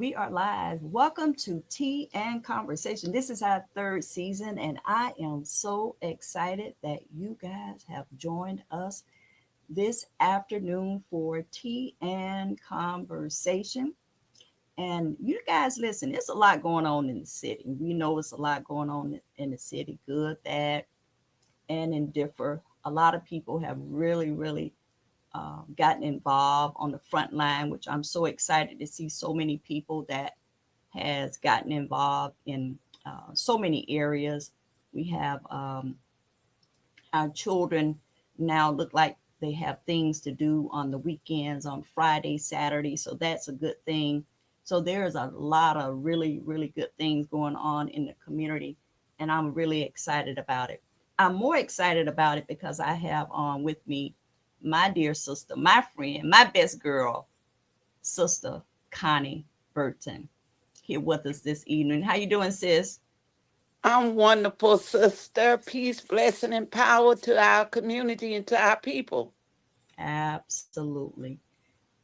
We are live. Welcome to Tea and Conversation. This is our third season, and I am so excited that you guys have joined us this afternoon for Tea and Conversation. And you guys, listen, there's a lot going on in the city. We know it's a lot going on in the city, good, bad, and indifferent. A lot of people have really gotten involved on the front line, which I'm so excited to see so many people that has gotten involved in so many areas. We have our children now look like they have things to do on the weekends, on Friday, Saturday. So that's a good thing. So there's a lot of really good things going on in the community, and I'm really excited about it. I'm more excited about it because I have on with me my dear sister, my friend, my best girl, sister Connie Burton, here with us this evening. How you doing, sis? I'm wonderful, sister. Peace, blessing, and power to our community and to our people. Absolutely.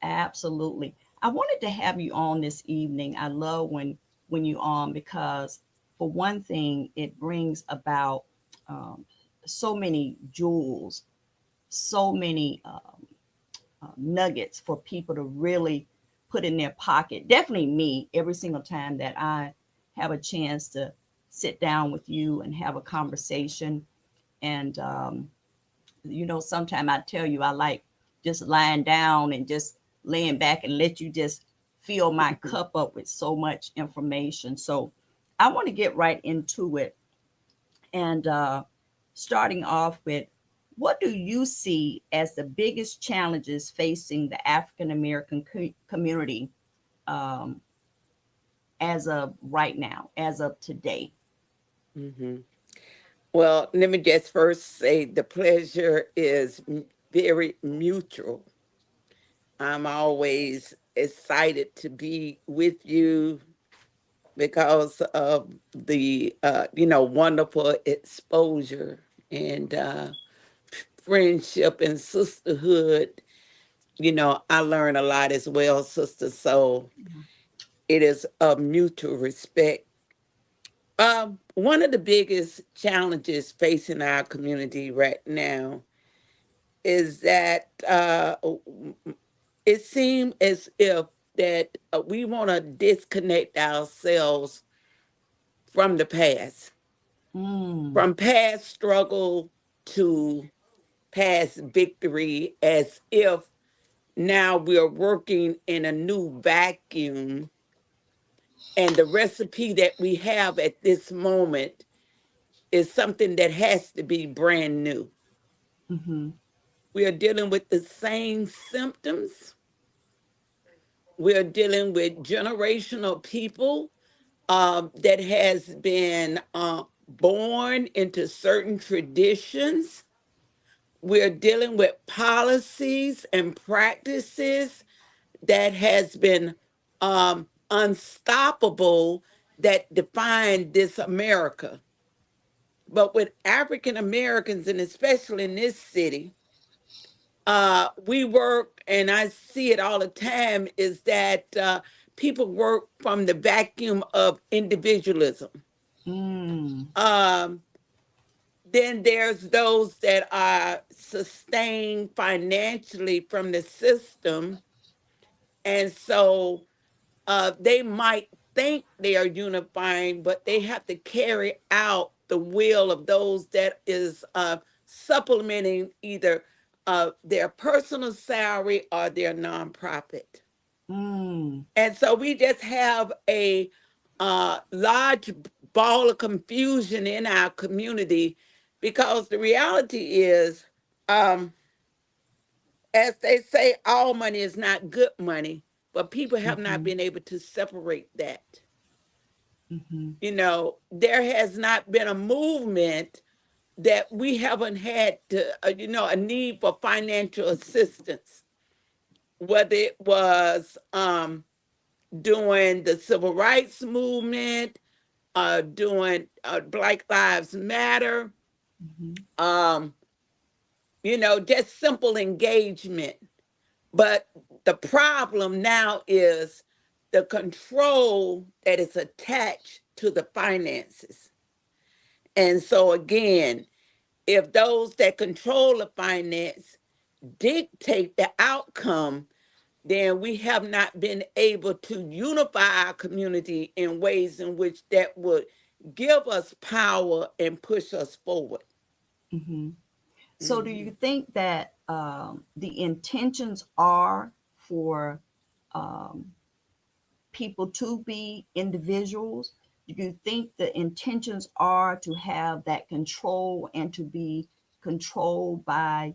Absolutely. I wanted to have you on this evening. I love when you on because for one thing, it brings about um, so many jewels, so many nuggets for people to really put in their pocket. Definitely me, every single time that I have a chance to sit down with you and have a conversation. And, sometimes I tell you I like just lying down and just laying back and let you just fill my cup up with so much information. So I want to get right into it. And starting off with, what do you see as the biggest challenges facing the African American community um, as of right now, as of today? hmm Well, let me just first say the pleasure is very mutual. I'm always excited to be with you because of the wonderful exposure and friendship and sisterhood. I learn a lot as well, sister. So it is a mutual respect. One of the biggest challenges facing our community right now is that it seems as if that we want to disconnect ourselves from the past, Mm, from past struggle to past victory, as if now we're working in a new vacuum, and the recipe that we have at this moment is something that has to be brand new. mm-hmm, We are dealing with the same symptoms. We are dealing with generational people that has been born into certain traditions. We're dealing with policies and practices that has been unstoppable, that define this America. But with African Americans, and especially in this city, we work, and I see it all the time, is that people work from the vacuum of individualism. mm, Um, then there's those that are sustained financially from the system, and so they might think they are unifying, but they have to carry out the will of those that is supplementing either their personal salary or their nonprofit. mm, And so we just have a large ball of confusion in our community, because the reality is, um, as they say, all money is not good money, but people have not mm-hmm, been able to separate that. mm-hmm, There has not been a movement that we haven't had to, a need for financial assistance, whether it was during the civil rights movement, doing Black Lives Matter, mm-hmm, um, just simple engagement. But the problem now is the control that is attached to the finances. And so again, if those that control the finance dictate the outcome, then we have not been able to unify our community in ways in which that would give us power and push us forward. Hmm. So, do you Mhm. think that the intentions are for um, people to be individuals? Do you think the intentions are to have that control and to be controlled by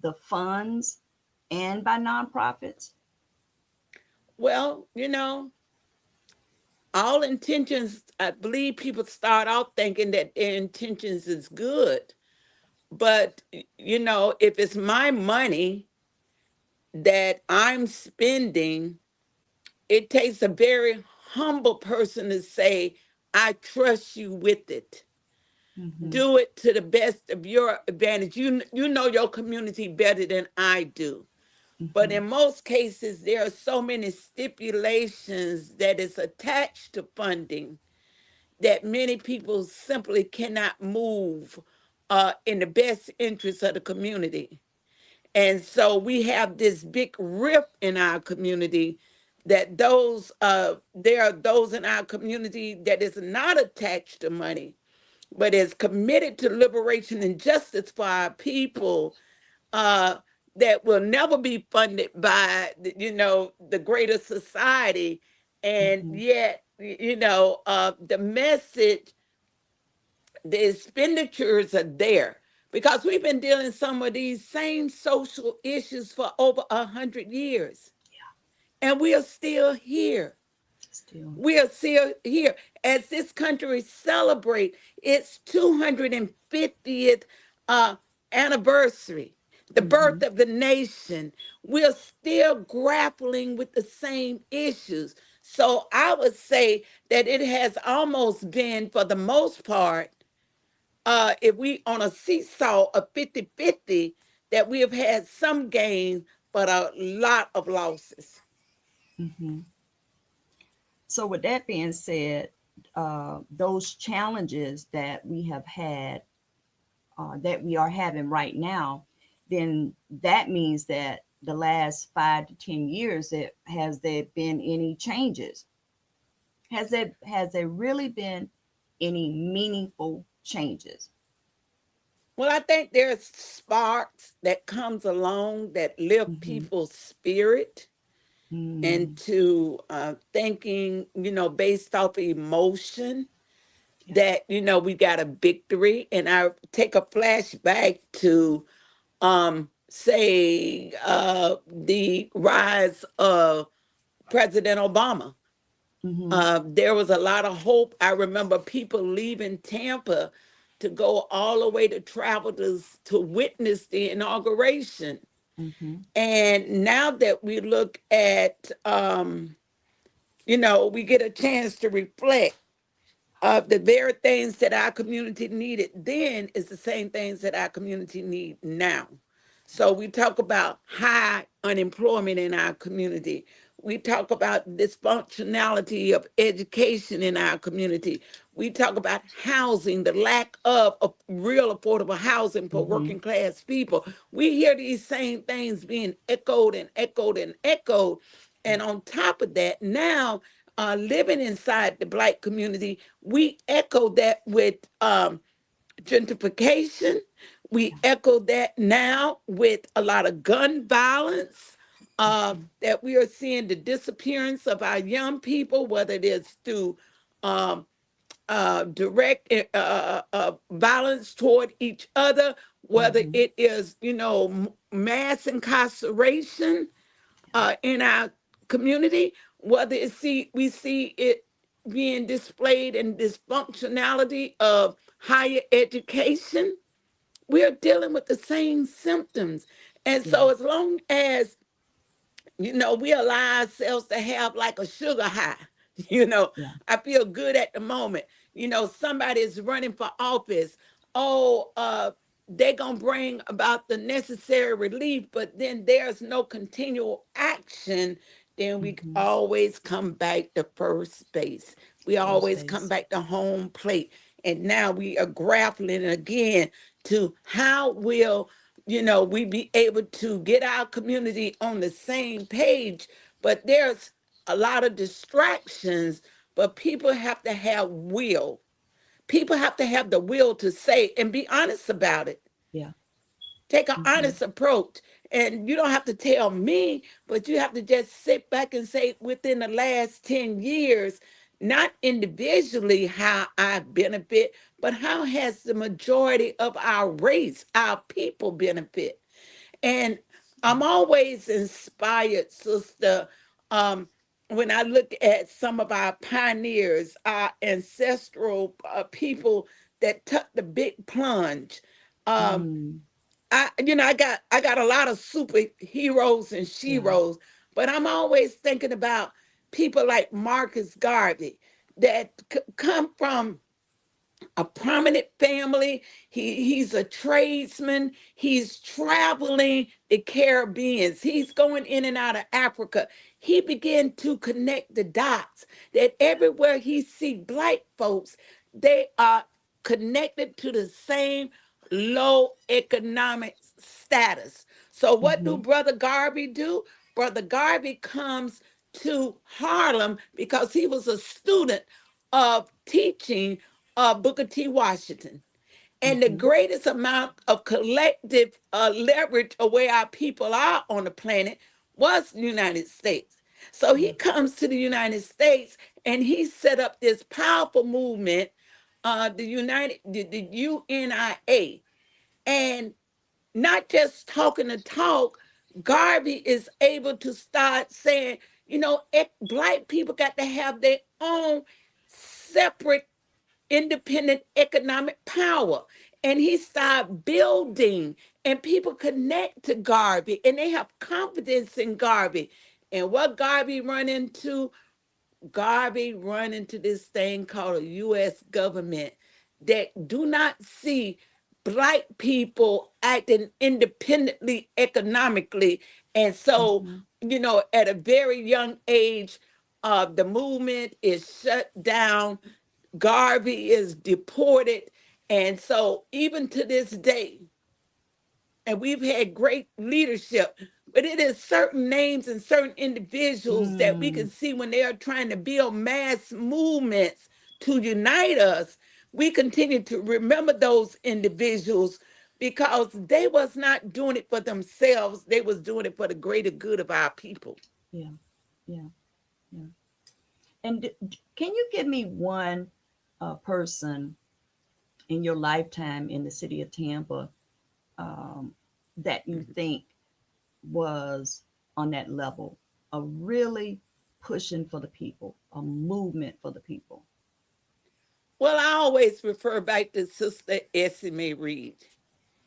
the funds and by nonprofits? Well, all intentions, I believe people start out thinking that their intentions is good. But, if it's my money that I'm spending, it takes a very humble person to say, I trust you with it. Hmm. Do it to the best of your advantage. You know your community better than I do. But Hmm. in most cases, there are so many stipulations that is attached to funding that many people simply cannot move in the best interest of the community. And so we have this big rift in our community that there are those in our community that is not attached to money, but is committed to liberation and justice for our people, uh, that will never be funded by, the greater society. And Hmm. yet, the message, the expenditures are there because we've been dealing some of these same social issues for over 100 years, and we are still here. Still. We are still here as this country celebrate its 250th uh, anniversary, the birth Hmm. of the nation. We're still grappling with the same issues. So I would say that it has almost been, for the most part, if we on a seesaw of 50-50, that we have had some gain, but a lot of losses. Hmm. So, with that being said, those challenges that we have had, that we are having right now, then that means that the last 5 to 10 years, has there been any changes? Has there really been any meaningful changes? Well, I think there's sparks that comes along that lift Mm-hmm. people's spirit Mm. into thinking, based off emotion, Yeah. that, we got a victory. And I take a flashback to, say, the rise of President Obama. Mm-hmm. There was a lot of hope. I remember people leaving Tampa to go all the way to travel to witness the inauguration. Mm-hmm. And now that we look at, we get a chance to reflect, the very things that our community needed then is the same things that our community need now. So we talk about high unemployment in our community. We talk about dysfunctionality of education in our community. We talk about housing, the lack of real affordable housing for Mm-hmm. working class people. We hear these same things being echoed and echoed and echoed. And on top of that, now, living inside the Black community, we echo that with gentrification. We echo that now with a lot of gun violence. That we are seeing the disappearance of our young people, whether it is through um, direct violence toward each other, whether Mm-hmm. it is, mass incarceration in our community, whether we see it being displayed in dysfunctionality of higher education. We're dealing with the same symptoms. And Yeah. so as long as, we allow ourselves to have like a sugar high, you know, Yeah. I feel good at the moment. Somebody is running for office. Oh, they're going to bring about the necessary relief, but then there's no continual action then we Mm-hmm. always come back to first base. We First always come base. back to home plate. And now we are grappling again to how will, we be able to get our community on the same page. But there's a lot of distractions, but people have to have will. People have to have the will to say and be honest about it. Yeah. Take an Mm-hmm. honest approach. And you don't have to tell me, but you have to just sit back and say, within the last 10 years, not individually how I benefit, but how has the majority of our race, our people benefit? And I'm always inspired, sister, um, when I look at some of our pioneers, our ancestral people that took the big plunge. Um, Mm. I got a lot of superheroes and Yeah. sheroes, but I'm always thinking about people like Marcus Garvey that come from a prominent family. He's a tradesman. He's traveling the Caribbean. He's going in and out of Africa. He began to connect the dots that everywhere he see black folks, they are connected to the same low economic status. So what do Mm-hmm. Brother Garvey do? Brother Garvey comes to Harlem because he was a student of teaching Booker T. Washington. And the Mm-hmm. greatest amount of collective leverage of where our people are on the planet was the United States. So he Yeah. comes to the United States and he set up this powerful movement, the UNIA. And not just talking the talk, Garvey is able to start saying, black people got to have their own separate independent economic power. And he started building, and people connect to Garvey and they have confidence in Garvey. And what Garvey run into? Garvey run into this thing called a U.S. government that do not see black people acting independently economically. And so, Mm-hmm. at a very young age, the movement is shut down. Garvey is deported. And so, even to this day, and we've had great leadership, but it is certain names and certain individuals that we can Mm. see when they are trying to build mass movements to unite us. We continue to remember those individuals because they was not doing it for themselves. They was doing it for the greater good of our people. Yeah. Yeah. Yeah. And can you give me one person in your lifetime in the city of Tampa um, that you Mhm. think was on that level of really pushing for the people, a movement for the people? Well, I always refer back to Sister Essie Mae Reed.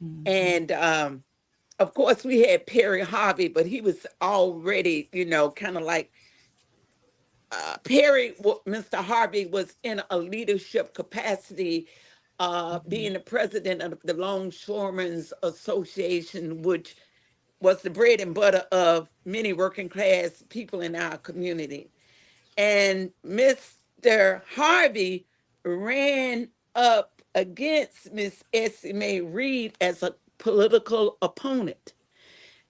Mm-hmm. And of course, we had Perry Harvey, but he was already, kind of like Mr. Harvey was in a leadership capacity, Mm-hmm. being the president of the Longshoremen's Association, which was the bread and butter of many working class people in our community. And Mr. Harvey ran up against Miss Essie Mae Reed as a political opponent.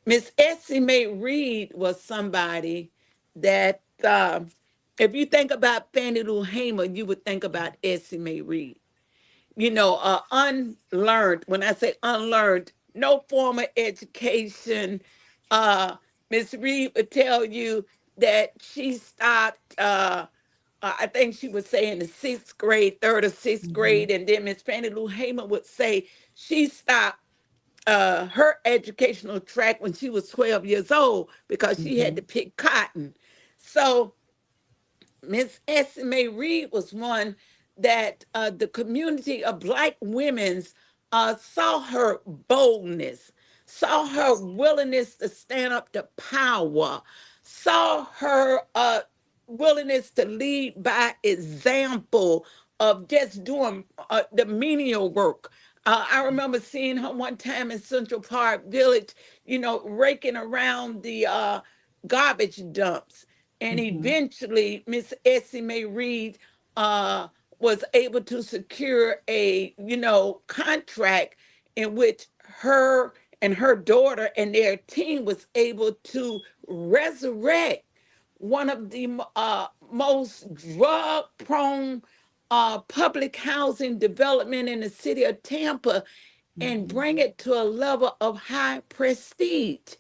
Miss Essie Mae Reed was somebody that, if you think about Fannie Lou Hamer, you would think about Essie Mae Reed. Unlearned. When I say unlearned, no formal education. Uh, Miss Reed would tell you that she stopped. I think she would say in the sixth grade, third or sixth Mm-hmm. grade, and then Miss Fannie Lou Hamer would say she stopped her educational track when she was 12 years old because she had Mm-hmm. to pick cotton. So Miss Esme Reed was one that the community of Black women's saw her boldness, saw her Yes. willingness to stand up to power, saw her willingness to lead by example of just doing the menial work. I remember seeing her one time in Central Park Village, raking around the garbage dumps. And Mhm. eventually, Miss Essie Mae Reed uh, was able to secure a, contract in which her and her daughter and their team was able to resurrect one of the most drug-prone public housing development in the city of Tampa and Mhm. bring it to a level of high prestige.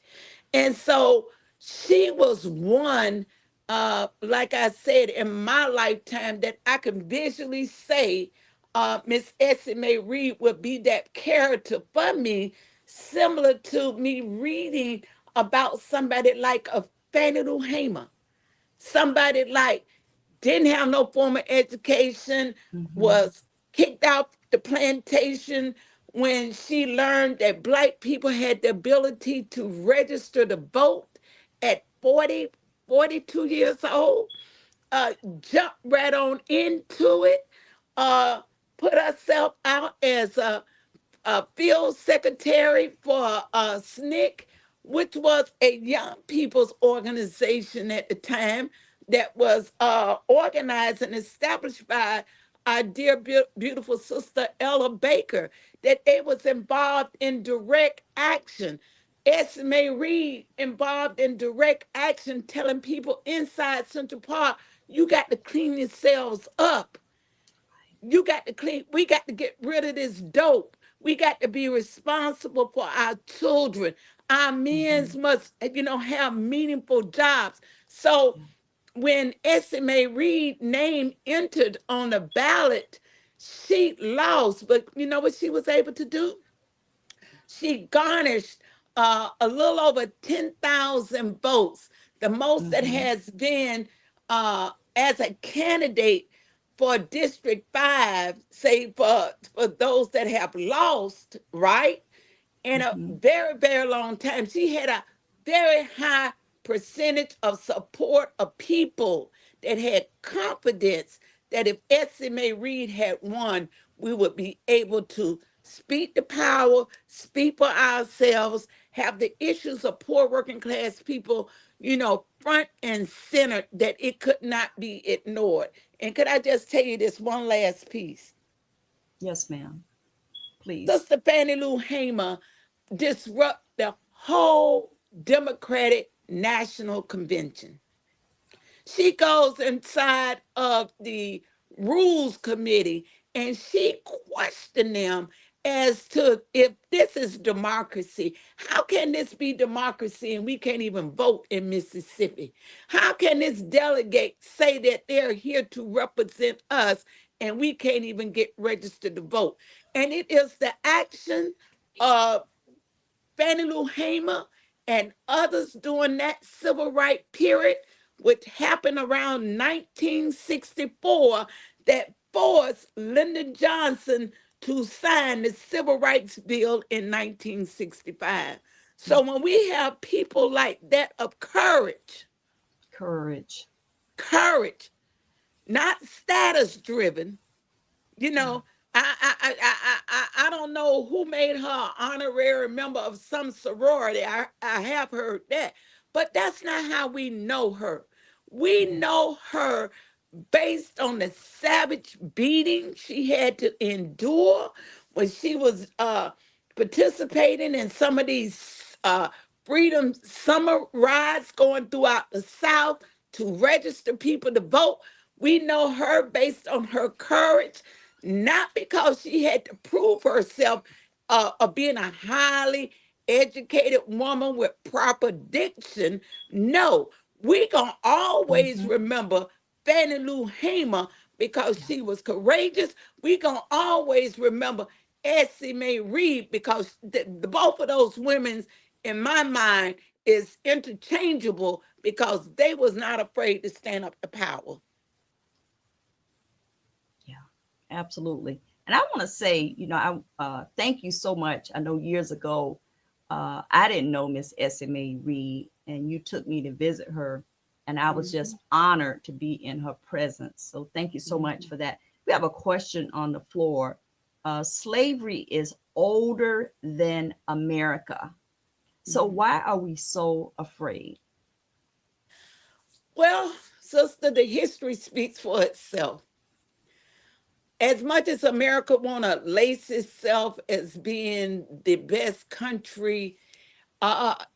And so she was one, like I said, in my lifetime that I can visually say Miss Essie Mae Reed would be that character for me, similar to me reading about somebody like a Fannie Lou Hamer, somebody like didn't have no formal education, Mhm. was kicked out the plantation when she learned that Black people had the ability to register to vote at 40, 42 years old, jumped right on into it, uh, put herself out as a field secretary for SNCC, which was a young people's organization at the time that was organized and established by our dear beautiful sister Ella Baker, that they was involved in direct action. Esme Reed involved in direct action, telling people inside Central Park, you got to clean yourselves up. You got to clean, we got to get rid of this dope. We got to be responsible for our children. Our men's Mhm. must, have meaningful jobs. So Yeah. when SMA Reed name entered on the ballot, she lost. But you know what she was able to do? She garnished a little over 10,000 votes, the most that Mhm. has been as a candidate for District 5, say for those that have lost, right? In a Mhm. very, very long time. She had a very high percentage of support of people that had confidence that if SMA Reed had won, we would be able to speak the power, speak for ourselves, have the issues of poor working class people, front and center, that it could not be ignored. And could I just tell you this one last piece? Yes, ma'am. Please. Sister Fannie Lou Hamer disrupt the whole Democratic National Convention. She goes inside of the Rules Committee and she questioned them as to if this is democracy. How can this be democracy and we can't even vote in Mississippi? How can this delegate say that they're here to represent us and we can't even get registered to vote? And it is the action of Fannie Lou Hamer and others during that civil rights period, which happened around 1964, that forced Lyndon Johnson to sign the Civil Rights Bill in 1965. So Mm. when we have people like that of courage, Courage. courage, not status driven, you Yeah. know, I don't know who made her an honorary member of some sorority. I have heard that, but that's not how we know her. We Yes. know her based on the savage beating she had to endure when she was participating in some of these freedom summer rides going throughout the South to register people to vote. We know her based on her courage, not because she had to prove herself of being a highly educated woman with proper diction. No, we gonna always Mhm. remember Fannie Lou Hamer because Yeah. she was courageous. We gonna always remember Essie Mae Reed because the both of those women, in my mind, is interchangeable because they was not afraid to stand up to power. Yeah. Absolutely. And I want to say, I thank you so much. I know years ago, I didn't know Miss SMA Reed, and you took me to visit her, and I was Mhm, just honored to be in her presence. So thank you so much mhm, for that. We have a question on the floor. Slavery is older than America. So mhm. why are we so afraid? Well, sister, the history speaks for itself. As much as America want to lace itself as being the best country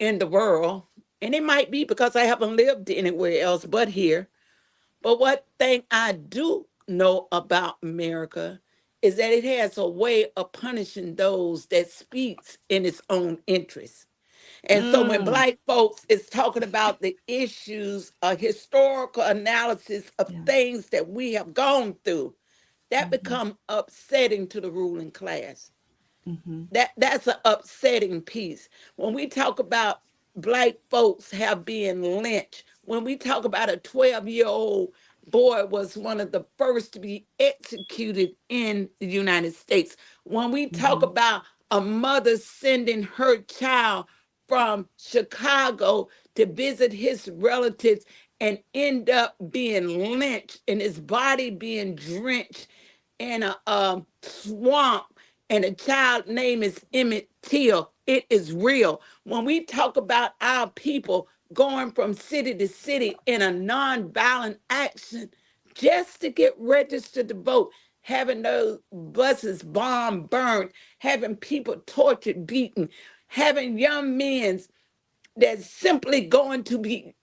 in the world, and it might be because I haven't lived anywhere else but here. But what thing I do know about America is that it has a way of punishing those that speaks in its own interest. And so when Mm, Black folks is talking about the issues, a historical analysis of yeah. things that we have gone through, that Mm-hmm. become upsetting to the ruling class. Mm-hmm. That's an upsetting piece. When we talk about Black folks have been lynched, when we talk about a 12-year-old boy was one of the first to be executed in the United States, when we talk Mm-hmm. about a mother sending her child from Chicago to visit his relatives and end up being lynched and his body being drenched in a swamp, and a child name is Emmett Till. It is real. When we talk about our people going from city to city in a nonviolent action just to get registered to vote, having those buses bombed, burned, having people tortured, beaten, having young men that's simply going to be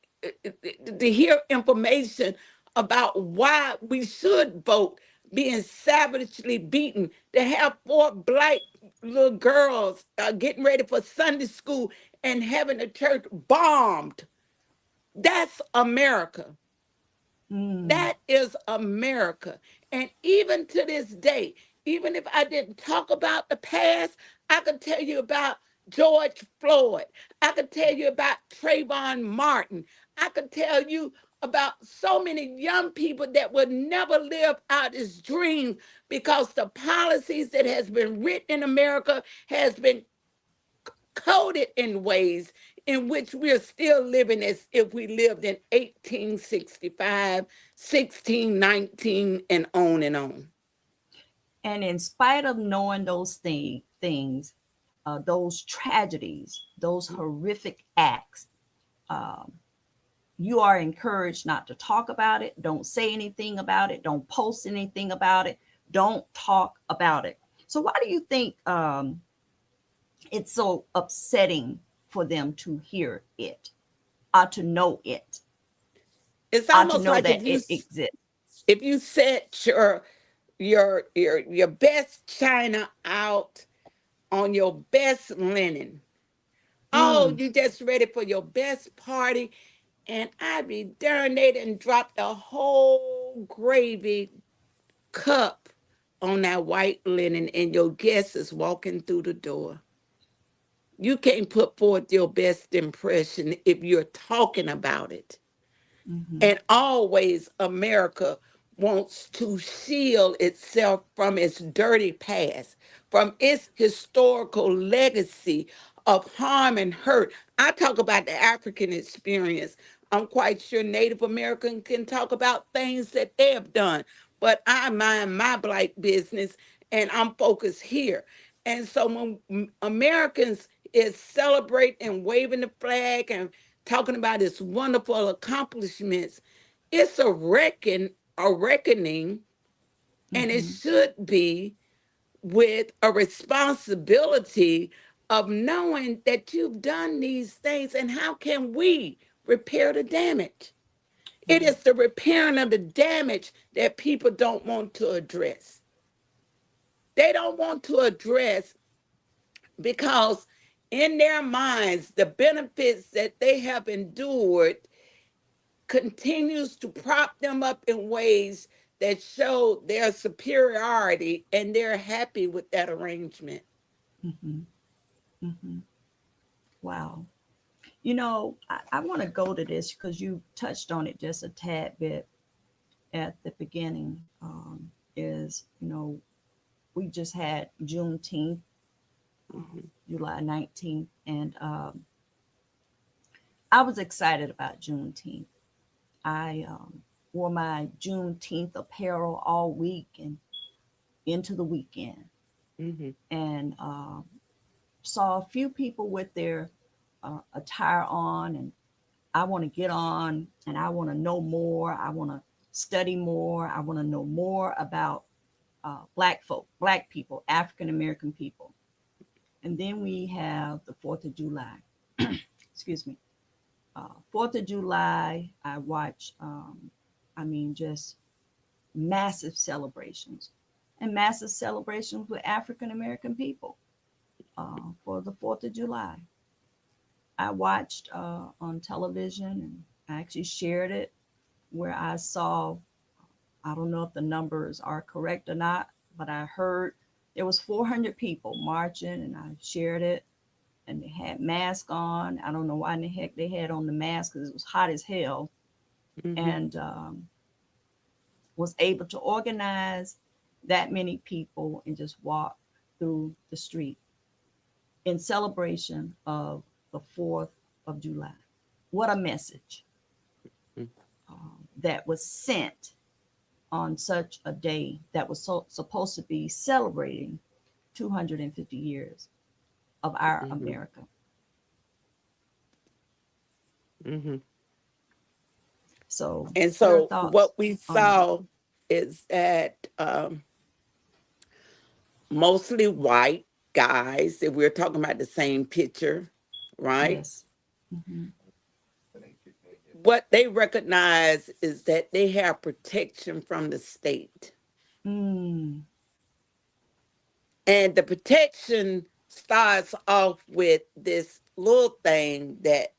to hear information about why we should vote being savagely beaten, to have four Black little girls getting ready for Sunday school and having the church bombed. That's America. Mm, That is America. And even to this day, even if I didn't talk about the past, I could tell you about George Floyd. I could tell you about Trayvon Martin. I could tell you about so many young people that would never live out his dream because the policies that has been written in America has been coded in ways in which we're still living as if we lived in 1865, 1619, and on and on. and in spite of knowing those things, those tragedies, those horrific acts, um, you are encouraged not to talk about it. Don't say anything about it. Don't post anything about it. Don't talk about it. So, why do you think it's so upsetting for them to hear it, or to know it, It's or to almost know like that it exists? if you set your best china out on your best linen. Oh, Mm, you just ready for your best party, and I'd be darned they didn't drop the whole gravy cup on that white linen, and your guest is walking through the door. You can't put forth your best impression if you're talking about it. mm-hmm, And always America wants to shield itself from its dirty past, from its historical legacy of harm and hurt. I talk about the African experience. I'm quite sure Native American can talk about things that they have done, but I mind my Black business and I'm focused here. And so when Americans is celebrating and waving the flag and talking about its wonderful accomplishments, it's a reckoning, and it mm-hmm. should be with a responsibility of knowing that you've done these things and how can we repair the damage. It Right. is the repairing of the damage that people don't want to address. They don't want to address because in their minds the benefits that they have endured continues to prop them up in ways that show their superiority, and they're happy with that arrangement. Mm-hmm, mm-hmm. Wow. I want to go to this because you touched on it just a tad bit at the beginning. Is we just had Juneteenth, Mhm. July 19th, and I was excited about Juneteenth. I wore my Juneteenth apparel all week and into the weekend, Mhm. and saw a few people with their attire on, and I want to get on and I want to know more. I want to study more. I want to know more about Black folk, Black people, African American people. And then we have the 4th of July. Excuse me. 4th of July, I watch, just massive celebrations and massive celebrations with African American people for the 4th of July. I watched on television and I actually shared it where I saw, I don't know if the numbers are correct or not, but I heard there was 400 people marching and I shared it and they had masks on. I don't know why in the heck they had on the mask because it was hot as hell Mm-hmm. and was able to organize that many people and just walk through the street in celebration of the 4th of July. What a message that was sent on such a day that was supposed to be celebrating 250 years of our Mm-hmm. America. Mm-hmm. So, And your so thoughts what we on that? saw is that mostly white guys, if we're talking about the same picture, right? Yes. Hmm. What they recognize is that they have protection from the state. Mm. And the protection starts off with this little thing that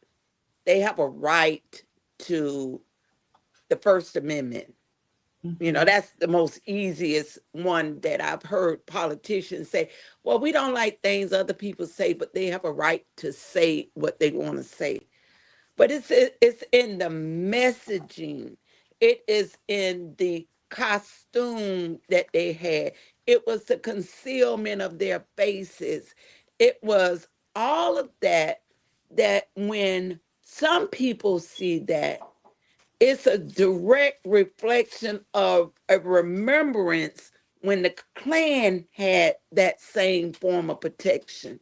they have a right to the First Amendment. You know, Hmm. that's the most easiest one that I've heard politicians say. Well, we don't like things other people say, but they have a right to say what they want to say. But it's in the messaging. It is in the costume that they had. It was the concealment of their faces. It was all of that, that when some people see that, it's a direct reflection of a remembrance when the Klan had that same form of protection.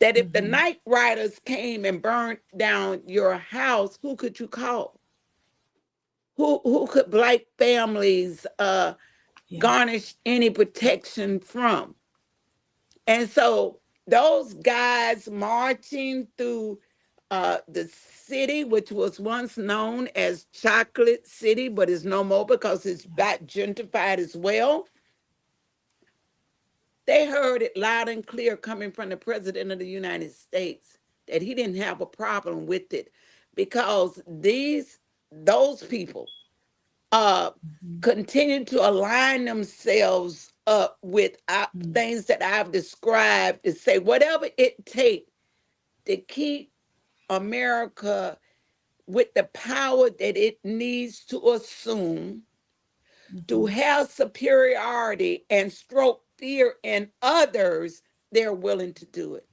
That if the Hmm. night riders came and burned down your house, who could you call? Who could Black families Yeah. garnish any protection from? And so those guys marching through the city, which was once known as Chocolate City, but is no more because it's got gentrified as well. They heard it loud and clear coming from the President of the United States that he didn't have a problem with it because those people uh Hmm. continue to align themselves up with Hmm. things that I've described to say whatever it takes to keep America with the power that it needs to assume to Hmm. have superiority and stroke fear in others, they're willing to do it.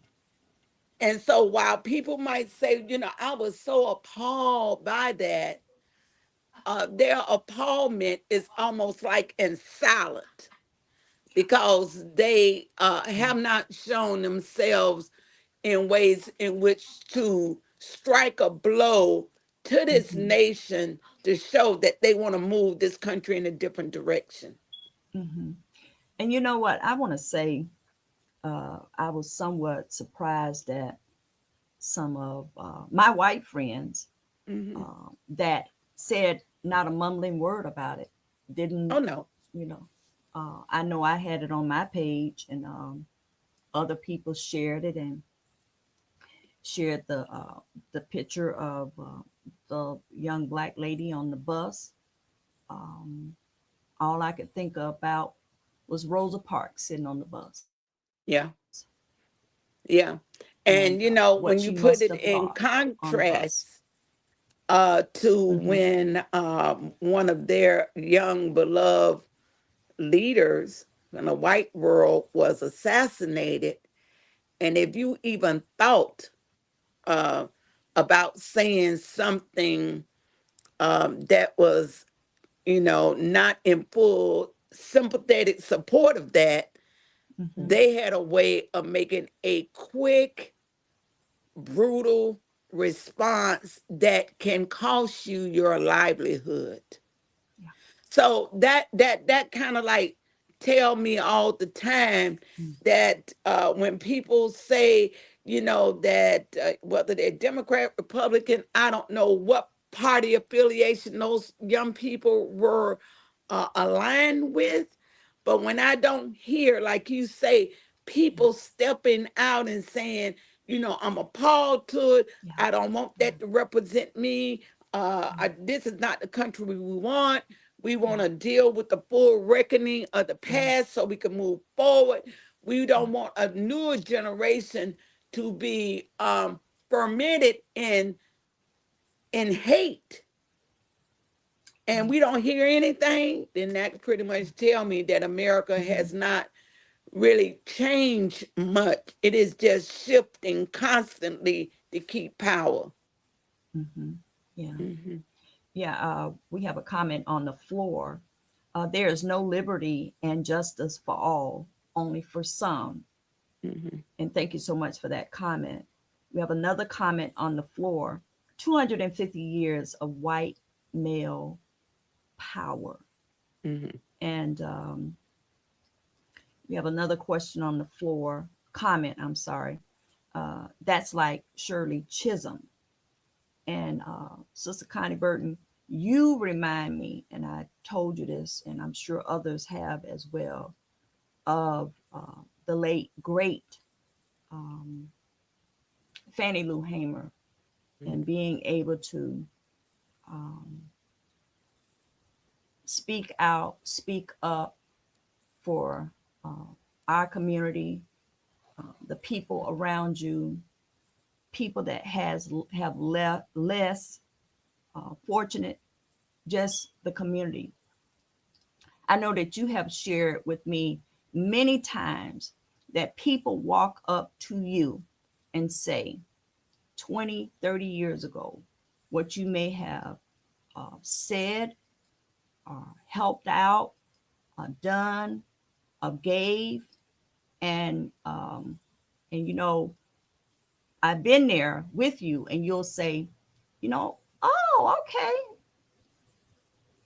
And so while people might say, I was so appalled by that, their appallment is almost like in silent because they have not shown themselves in ways in which to strike a blow to this Hmm. nation to show that they want to move this country in a different direction. Hmm. And you know what? I want to say I was somewhat surprised that some of my white friends Hmm. that said not a mumbling word about it. Didn't, Oh no. you I know I had it on my page and other people shared it and shared the picture of the young Black lady on the bus. Um, all I could think about was Rosa Parks sitting on the bus Yeah. Yeah. and And what she when you must have put it thought in on the bus. contrast to Hmm. when one of their young beloved leaders in the white world was assassinated, and if you even thought uh, about saying something that was, not in full sympathetic support of that, Hmm. they had a way of making a quick, brutal, response that can cost you your livelihood. Yeah. So that kind of like tell me all the time Mm. that when people say, that whether they're Democrat, Republican, I don't know what party affiliation those young people were aligned with, but when I don't hear, like you say, Yeah. people stepping out and saying, I'm appalled to it. Yeah. I don't want Yeah. that to represent me. Yeah. This is not the country we want. We want Yeah. to deal with the full reckoning of the Yeah. past so we can move forward. We Yeah. don't want a newer generation to be fermented in hate. Yeah. And we don't hear anything, then that pretty much tell me that America Mm-hmm. has not really changed much. It is just shifting constantly to keep power. Mm-hmm. Yeah. Hmm. Yeah. We have a comment on the floor. There is no liberty and justice for all, only for some. Hmm. And thank you so much for that comment. We have another comment on the floor. 250 years of white male power. Hmm. And we have another question on the floor. Comment, I'm sorry. That's like Shirley Chisholm. And Sister Connie Burton, you remind me, and I told you this, and I'm sure others have as well, of the late, great um, Fannie Lou Hamer, and being able to um, speak out, speak up for our community, the people around you, people that have less fortunate, just the community. I know that you have shared with me many times that people walk up to you and say 20, 30 years ago what you may have said, helped out, done, gave, and and I've been there with you, and you'll say, oh, okay.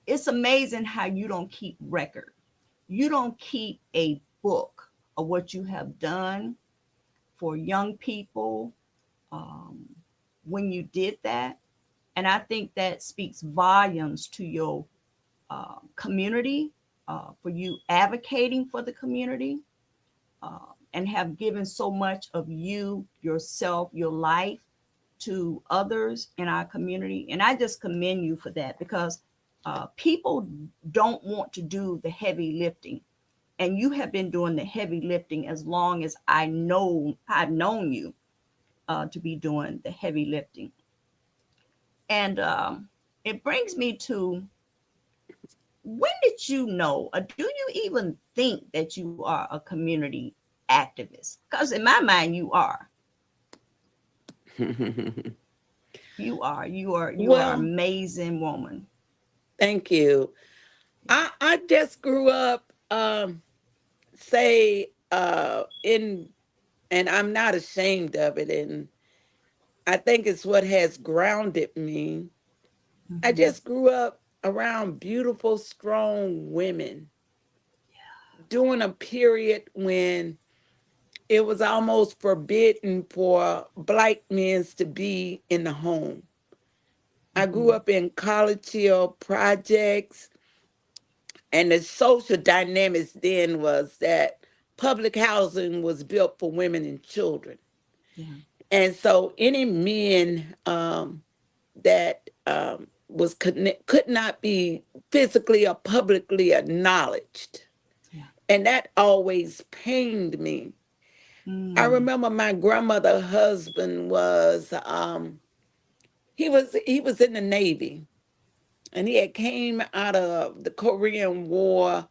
It's amazing how you don't keep record. You don't keep a book of what you have done for young people um, when you did that. And I think that speaks volumes to your community, for you advocating for the community, uh, and have given so much of you, yourself, your life to others in our community. And I just commend you for that, because people don't want to do the heavy lifting. And you have been doing the heavy lifting as long as I've known you to be doing the heavy lifting. And it brings me to, when did you know, or do you even think that you are a community activist? Because in my mind, you are. You are Well, amazing woman. thank you. I just grew up, say, in, and I'm not ashamed of it, and I think it's what has grounded me. I Hmm. just grew up around beautiful, strong women during a period when it was almost forbidden for black men to be in the home. I grew Hmm. up in College Hill projects, and the social dynamics then was that public housing was built for women and children. Yeah. And so any men that could not be physically or publicly acknowledged. Yeah. And that always pained me. I Mm. remember my grandmother's husband was he was in the Navy, and he had came out of the Korean War,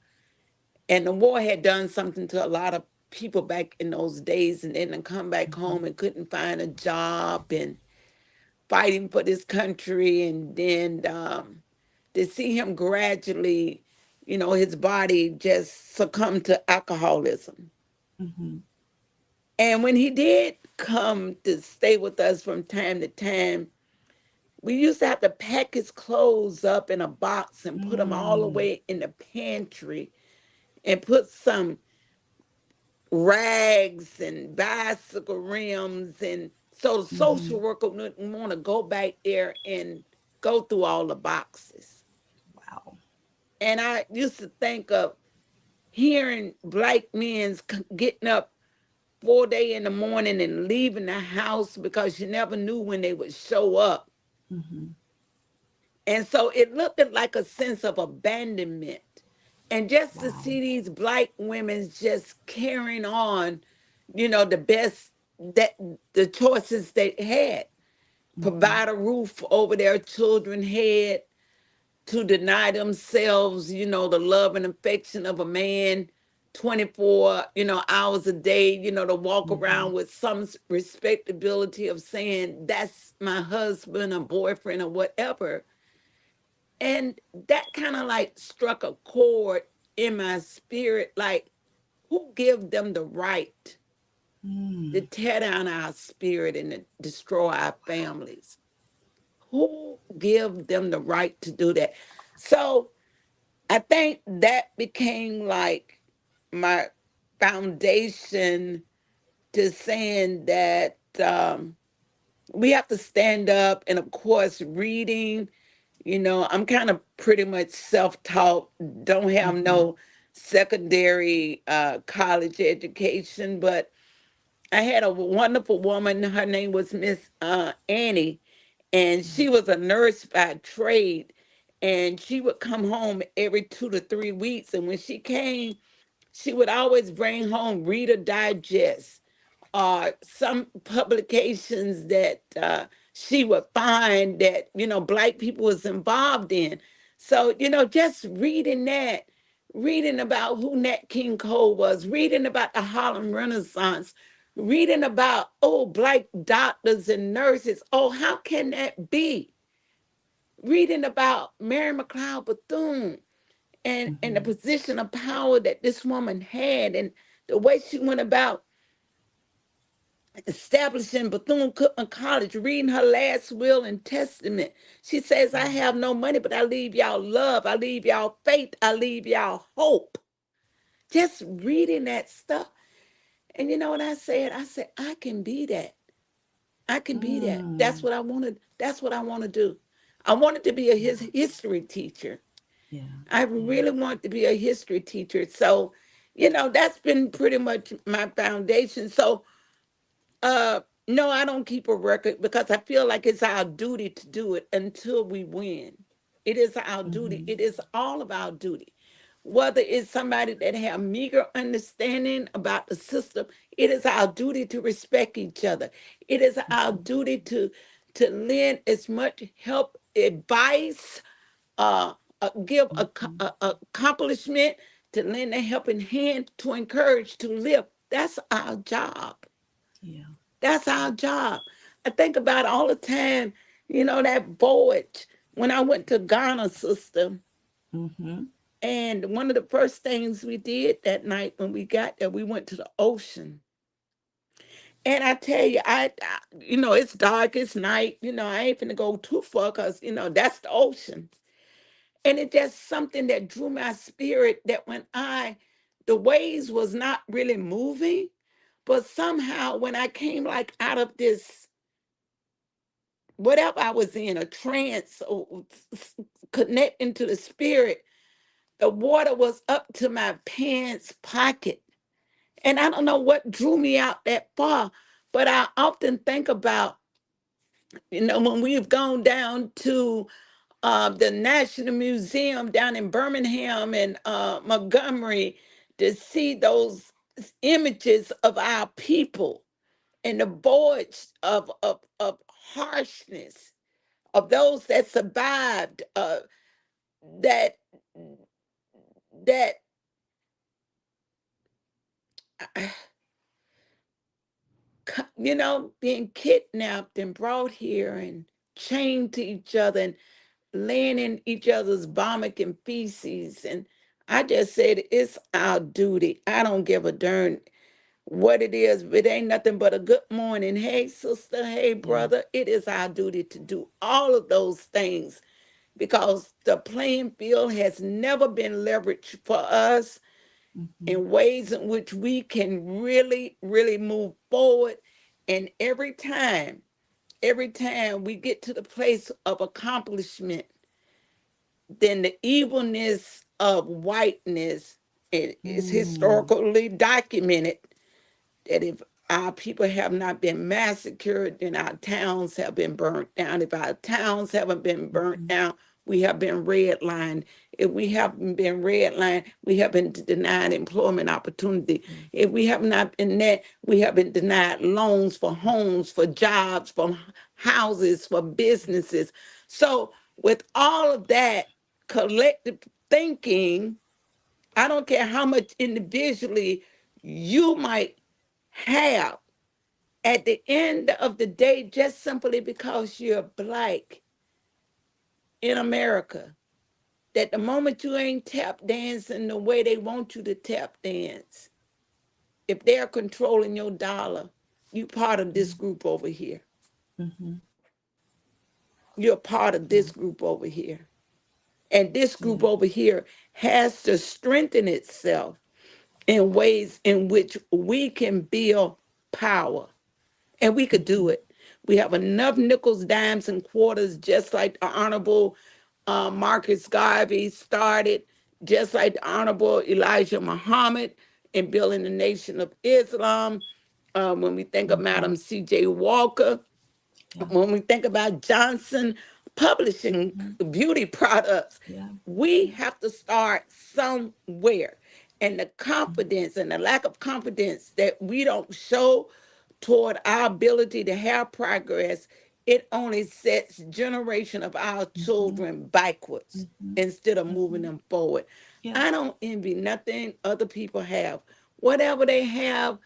and the war had done something to a lot of people back in those days, and then to come back home Hmm. and couldn't find a job and fighting for this country, and then to see him gradually, his body just succumb to alcoholism. Hmm. And when he did come to stay with us from time to time, we used to have to pack his clothes up in a box and put them all Mm, away in the pantry and put some rags and bicycle rims. And so the social mhm. worker wouldn't want to go back there and go through all the boxes. Wow. And I used to think of hearing black men getting up 4 day in the morning and leaving the house because you never knew when they would show up. Mhm. And so it looked like a sense of abandonment. And just to Wow. see these black women just carrying on, the best that the choices they had, Mhm. provide a roof over their children's head, to deny themselves, the love and affection of a man 24, hours a day, to walk around Mhm. with some respectability of saying, that's my husband or boyfriend or whatever. And that kind of like struck a chord in my spirit. Like, who give them the right to Mm. tear down our spirit and to destroy our families? Who give them the right to do that? So I think that became like my foundation to saying that we have to stand up. And of course, reading, I'm kind of pretty much self taught, don't have Mhm. no secondary college education, but I had a wonderful woman. Her name was Miss Annie, and she was a nurse by trade. And she would come home every 2 to 3 weeks. And when she came, she would always bring home Reader Digest, some publications that she would find that black people was involved in. So just reading that, reading about who Nat King Cole was, reading about the Harlem Renaissance, reading about black doctors and nurses. Oh, how can that be? Reading about Mary McLeod Bethune and the Mhm. position of power that this woman had, and the way she went about establishing Bethune-Cookman College, reading her last will and testament. She says, I have no money, but I leave y'all love. I leave y'all faith. I leave y'all hope. Just reading that stuff. And you know what I said? I said, I can be that. I can be that. That's Mm. what I wanted. That's what I want to do. I wanted to be a Yeah. history teacher. Yeah. I Yeah. really want to be a history teacher. So, that's been pretty much my foundation. So, no, I don't keep a record because I feel like it's our duty to do it until we win. It is our duty. Mhm. It is all of our duty. Whether it's somebody that have meager understanding about the system, it is our duty to respect each other. It is our Mhm. duty to lend as much help, advice, uh, give Mhm. a accomplishment, to lend a helping hand, to encourage, to live. That's our job. Yeah. That's our job. I think about all the time, that voyage when I went to Ghana, sister. Mhm. And one of the first things we did that night when we got there, we went to the ocean. And I tell you, it's dark, it's night, I ain't finna go too far because, that's the ocean. And it just something that drew my spirit that the waves was not really moving, but somehow when I came like out of this, whatever I was in, a trance or connecting to the spirit, the water was up to my pants pocket. And I don't know what drew me out that far, but I often think about, when we've gone down to the National Museum down in Birmingham and Montgomery to see those images of our people and the voyage of harshness of those that survived, that that being kidnapped and brought here and chained to each other and laying in each other's vomit and feces. And I just said, it's our duty. I don't give a darn what it is. It ain't nothing but a good morning. Hey, sister. Hey, Yeah. brother. It is our duty to do all of those things because the playing field has never been leveraged for us Mm-hmm. in ways in which we can really, really move forward. And every time we get to the place of accomplishment, then the evilness of whiteness, it is Mm. historically documented that if our people have not been massacred, then our towns have been burnt down. If our towns haven't been burnt Mm-hmm. down, we have been redlined. If we haven't been redlined, we have been denied employment opportunity. Yeah. If we have not been that, we have been denied loans for homes, for jobs, for houses, for businesses. So, with all of that collective thinking, I don't care how much individually you might have at the end of the day, just simply because you're black in America, that the moment you ain't tap dancing the way they want you to tap dance, if they're controlling your dollar, you part of this group over here. Mm-hmm. You're part of Yeah. this group over here. And this group Yeah. over here has to strengthen itself in ways in which we can build power. And we could do Mm-hmm. it. We have enough nickels, dimes, and quarters, just like the Honorable Marcus Garvey started, just like the Honorable Elijah Muhammad in building the Nation of Islam. When we think of Mm-hmm. Madam C.J. Walker, Yeah. when we think about Johnson Publishing Mm-hmm. beauty products, Yeah. we Yeah. have to start somewhere. And the Mm-hmm. confidence and the lack of confidence that we don't show toward our ability to have progress, it only sets generation of our Mm-hmm. children backwards Mm-hmm. instead of moving Mm-hmm. them forward. Yeah. I don't envy nothing other people have. Whatever they have,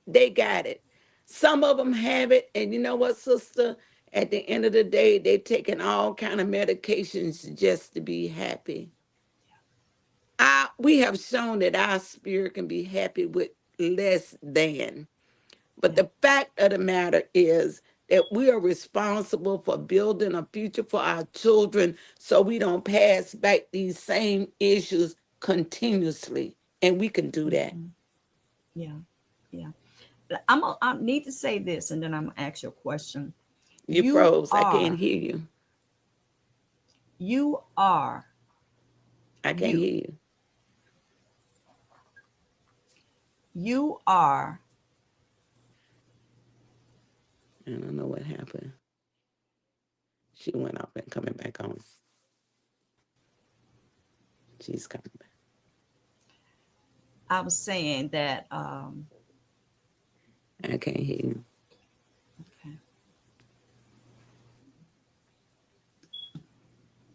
they got it. Some of them have it, and you know what, sister? At the end of the day, they're taking all kind of medications just to be happy. We have shown that our spirit can be happy with less than. But Yeah. the fact of the matter is that we are responsible for building a future for our children so we don't pass back these same issues continuously. And we can do that. Mm-hmm. Yeah. Yeah. I need to say this, and then I'm gonna ask you a question. You You froze. I can't are. hear you. You are I can't you. hear you. You are. I don't know what happened. She went off and coming back on. She's coming back. I was saying that. I can't hear you. Okay.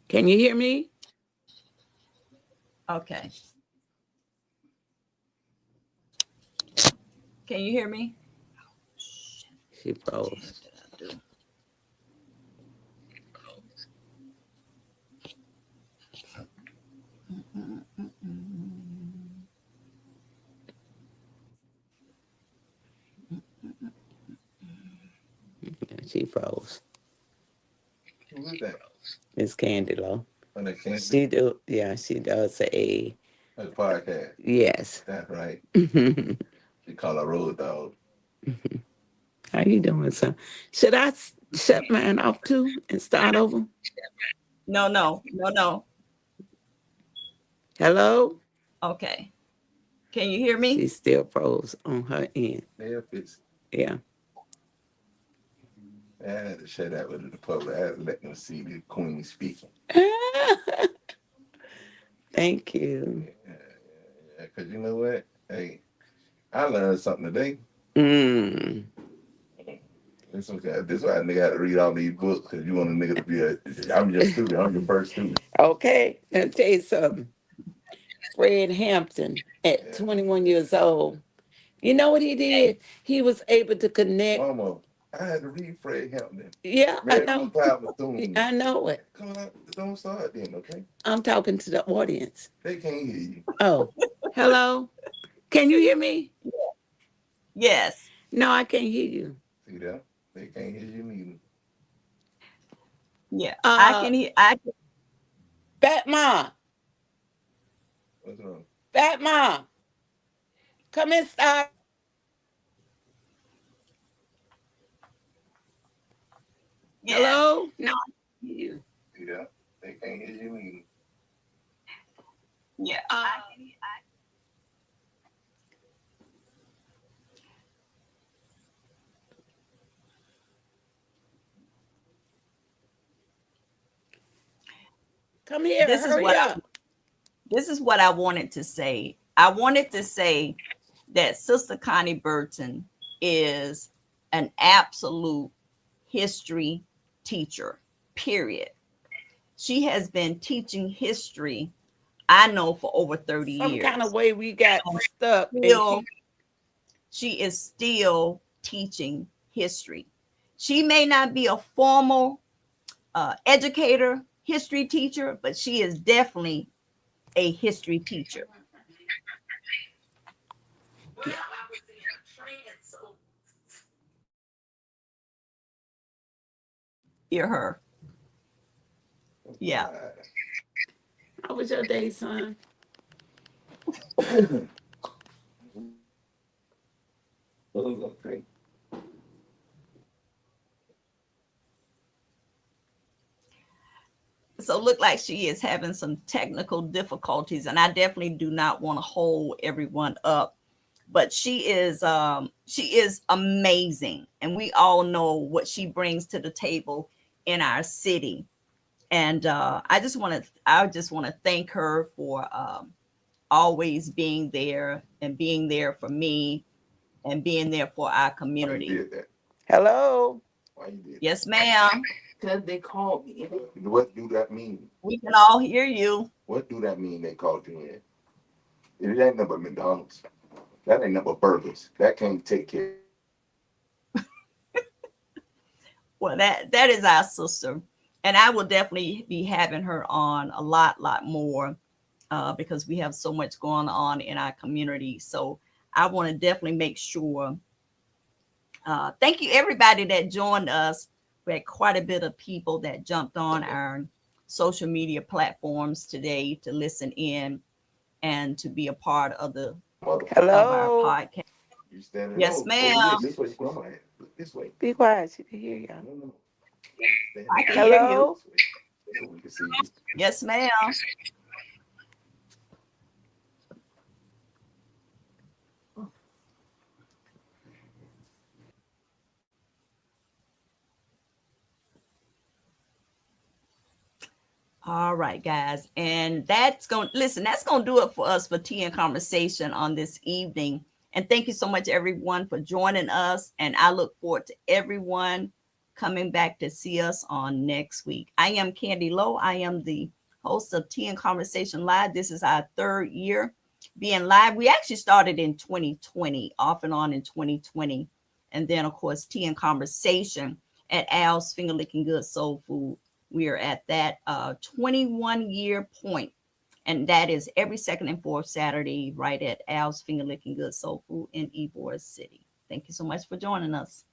Can you hear me? Okay. Can you hear me? She froze. What did I do? Yeah, she froze. Who is that? It's Candy Low. On the Candy She does a podcast. yes. That's right. How She call her road dog. you doing, son? Should I shut mine off too and start over? No, no, no, no. Hello? Okay. Can you hear me? She still froze on her end. Yeah, it's Yeah. I had to share that with the public. I had to let them see the queen speaking. Thank you. Yeah, cause you know what? Hey, I learned something today. Mm. This why a nigga had to read all these books because you want a nigga to be I'm your student. I'm your first student. Okay. Let me tell you something. Fred Hampton at 21 years old. You know what he did? He was able to connect. Mama, I had to read Fred Hampton. Yeah, I Read know. Cloud Bethune. I know it. Come on, don't start then, okay? I'm talking to the audience. They can't hear you. Oh, hello. Can you hear me? Yes. No, I can't hear you. See that? They can't hear you neither. Yeah. I Uh, can hear. I can, Fat Mom, What's wrong? Fat Mom, come inside. yes. Hello? No, I can't hear you. See that? They can't hear you neither. Yeah. Come here, This is hurry what up. this is what I wanted to say. I wanted to say that Sister Connie Burton is an absolute history teacher, period. She has been teaching history, I know, for over 30 Some kind of years. way we got And stuck, and still, she is still teaching history. She may not be a formal educator, history teacher, but she is definitely a history teacher. Yeah. Hear her. Yeah. how was your day, son? Okay. So look like she is having some technical difficulties, and I definitely do not want to hold everyone up. But she is amazing, and we all know what she brings to the table in our city. And I just want to thank her for always being there and being there for me and being there for our Why you community. did that? Hello? Why you did Yes, ma'am. Because they called me. that? What do that mean? We can all hear you. What do that mean they called you in? It ain't number McDonald's. That ain't number burgers. That can't take care. Well, that is our sister, and I will definitely be having her on a lot more because we have so much going on in our community. So I want to definitely make sure. Thank you, everybody that joined us. We had quite a bit of people that jumped on our social media platforms today to listen in and to be a part of our Hello? podcast. You standing Yes, over ma'am. here. This way, grandma at. Look this way. Be quiet. She can hear y'all. No. Stand I can over hear you. Hello? this way. So we can see you. Yes, ma'am. All right, guys. And that's going to do it for us for Tea and Conversation on this evening. And thank you so much, everyone, for joining us. And I look forward to everyone coming back to see us on next week. I am Candy Lowe. I am the host of Tea and Conversation Live. This is our third year being live. We actually started in 2020, off and on in 2020. And then, of course, Tea and Conversation at Al's Finger Licking Good Soul Food. We are at that 21-year point, and that is every second and fourth Saturday right at Al's Finger Licking Good Soul Food in Ybor City. Thank you so much for joining us.